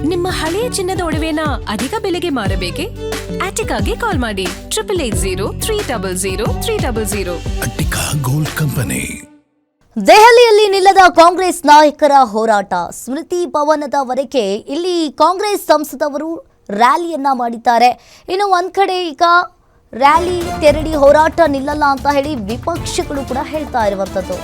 ನಿಮ್ಮ ಹಳೆಯ ಚಿನ್ನದ ಒಡವೆನ ಅಧಿಕ ಬೆಲೆಗೆ ಮಾರಬೇಕೆ? ಆಟಿಕಾಗೆ ಕಾಲ್ ಮಾಡಿ 8880 ಅಟ್ಟಿಕಾ ಗೋಲ್ಡ್ ಕಂಪನಿ. ದೆಹಲಿಯಲ್ಲಿ ನಿಲ್ಲದ ಕಾಂಗ್ರೆಸ್ ನಾಯಕರ ಹೋರಾಟ. ಸ್ಮೃತಿ ಭವನದವರೆಗೆ ಇಲ್ಲಿ ಕಾಂಗ್ರೆಸ್ ಸಂಸದವರು ರ್ಯಾಲಿಯನ್ನ ಮಾಡಿದ್ದಾರೆ. ಇನ್ನು ಒಂದ್ ಕಡೆ ಈಗ ರ್ಯಾಲಿ ತೆರಳಿ ಹೋರಾಟ ನಿಲ್ಲಲ್ಲ ಅಂತ ಹೇಳಿ ವಿಪಕ್ಷಗಳು ಕೂಡ ಹೇಳ್ತಾ ಇರುವಂತದ್ದು.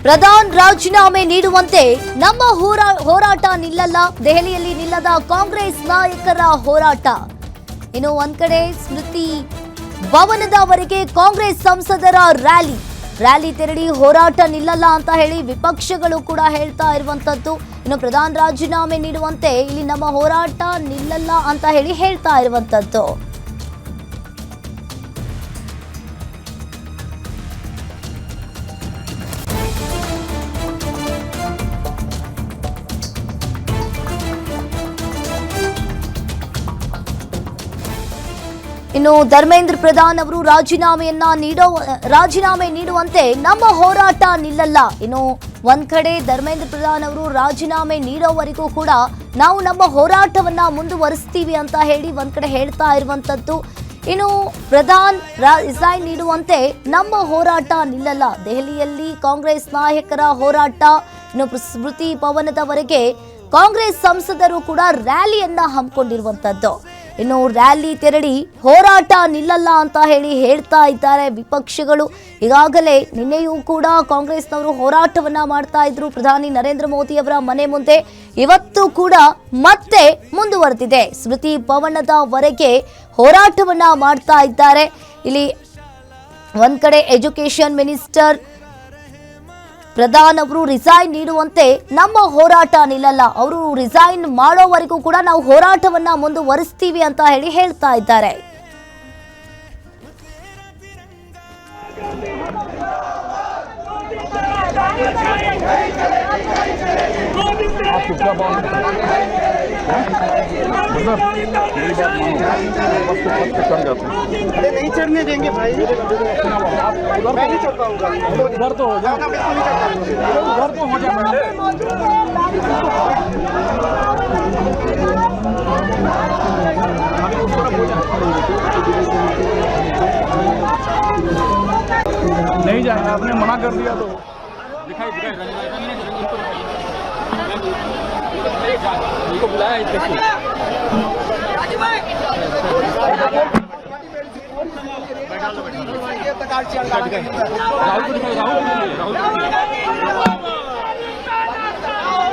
ಪ್ರಧಾನ್ ರಾಜೀನಾಮೆ ನೀಡುವಂತೆ ನಮ್ಮ ಹೋರಾಟ ನಿಲ್ಲಲ್ಲ. ದೆಹಲಿಯಲ್ಲಿ ನಿಲ್ಲದ ಕಾಂಗ್ರೆಸ್ ನಾಯಕರ ಹೋರಾಟ. ಇನ್ನು ಒಂದ್ ಕಡೆ ಸ್ಮೃತಿ ಭವನದವರೆಗೆ ಕಾಂಗ್ರೆಸ್ ಸಂಸದರ ರ್ಯಾಲಿ ತೆರಳಿ ಹೋರಾಟ ನಿಲ್ಲಲ್ಲ ಅಂತ ಹೇಳಿ ವಿಪಕ್ಷಗಳು ಕೂಡ ಹೇಳ್ತಾ ಇರುವಂತದ್ದು. ಇನ್ನು ಪ್ರಧಾನ್ ರಾಜೀನಾಮೆ ನೀಡುವಂತೆ ಇಲ್ಲಿ ನಮ್ಮ ಹೋರಾಟ ನಿಲ್ಲಲ್ಲ ಅಂತ ಹೇಳಿ ಹೇಳ್ತಾ ಇರುವಂತದ್ದು. ಇನ್ನು ಧರ್ಮೇಂದ್ರ ಪ್ರಧಾನ್ ಅವರು ರಾಜೀನಾಮೆ ನೀಡುವಂತೆ ನಮ್ಮ ಹೋರಾಟ ನಿಲ್ಲಲ್ಲ. ಇನ್ನು ಒಂದ್ ಕಡೆ ಧರ್ಮೇಂದ್ರ ಪ್ರಧಾನ್ ಅವರು ರಾಜೀನಾಮೆ ನೀಡೋವರೆಗೂ ಕೂಡ ನಾವು ನಮ್ಮ ಹೋರಾಟವನ್ನ ಮುಂದುವರಿಸ್ತೀವಿ ಅಂತ ಹೇಳಿ ಒಂದ್ ಕಡೆ ಹೇಳ್ತಾ ಇರುವಂತದ್ದು. ಇನ್ನು ಪ್ರಧಾನ್ ರಿಸೈನ್ ನೀಡುವಂತೆ ನಮ್ಮ ಹೋರಾಟ ನಿಲ್ಲಲ್ಲ. ದೆಹಲಿಯಲ್ಲಿ ಕಾಂಗ್ರೆಸ್ ನಾಯಕರ ಹೋರಾಟ. ಇನ್ನು ಸ್ಮೃತಿ ಭವನದವರೆಗೆ ಕಾಂಗ್ರೆಸ್ ಸಂಸದರು ಕೂಡ ರ್ಯಾಲಿಯನ್ನ ಹಮ್ಮಿಕೊಂಡಿರುವಂತದ್ದು. ಇನ್ನು ರ್ಯಾಲಿ ತೆರಳಿ ಹೋರಾಟ ನಿಲ್ಲಲ್ಲ ಅಂತ ಹೇಳಿ ಹೇಳ್ತಾ ಇದ್ದಾರೆ ವಿಪಕ್ಷಗಳು. ಈಗಾಗಲೇ ನಿನ್ನೆಯೂ ಕೂಡ ಕಾಂಗ್ರೆಸ್ನವರು ಹೋರಾಟವನ್ನ ಮಾಡ್ತಾ ಇದ್ರು ಪ್ರಧಾನಿ ನರೇಂದ್ರ ಮೋದಿ ಅವರ ಮನೆ ಮುಂದೆ. ಇವತ್ತು ಕೂಡ ಮತ್ತೆ ಮುಂದುವರೆದಿದೆ. ಸ್ಮೃತಿ ಭವನದವರೆಗೆ ಹೋರಾಟವನ್ನ ಮಾಡ್ತಾ ಇದ್ದಾರೆ. ಇಲ್ಲಿ ಒಂದ್ ಕಡೆ ಎಜುಕೇಶನ್ ಮಿನಿಸ್ಟರ್ ಪ್ರಧಾನ್ ಅವರು ರಿಸೈನ್ ನೀಡುವಂತೆ ನಮ್ಮ ಹೋರಾಟ ನಿಲ್ಲಲ್ಲ, ಅವರು ರಿಸೈನ್ ಮಾಡೋವರೆಗೂ ಕೂಡ ನಾವು ಹೋರಾಟವನ್ನ ಮುಂದುವರಿಸ್ತೀವಿ ಅಂತ ಹೇಳಿ ಹೇಳ್ತಾ ಇದ್ದಾರೆ. अरे नहीं चढ़ने देंगे भाई, मैं नहीं चढ़ पाऊंगा। उधर तो हो जाए, उधर तो हो जाए। नहीं जाएगा, आपने मना कर दिया तो दिखाई इनको बुलाया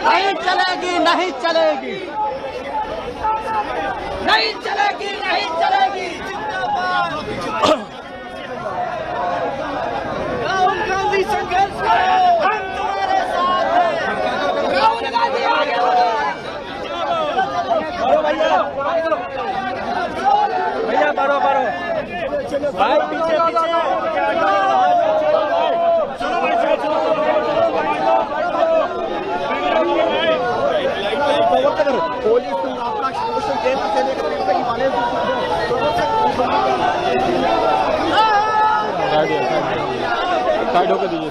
नहीं चलेगी, नहीं चलेगी, नहीं चलेगी, नहीं चलेगी। राहुल गांधी संघर्ष करो, हम तुम्हारे साथ हैं। राहुल गांधी आगे बढ़ो। भैया बारो बारो भाई, पीछे पुलिस अपना शोषण देना साइड होकर दीजिए।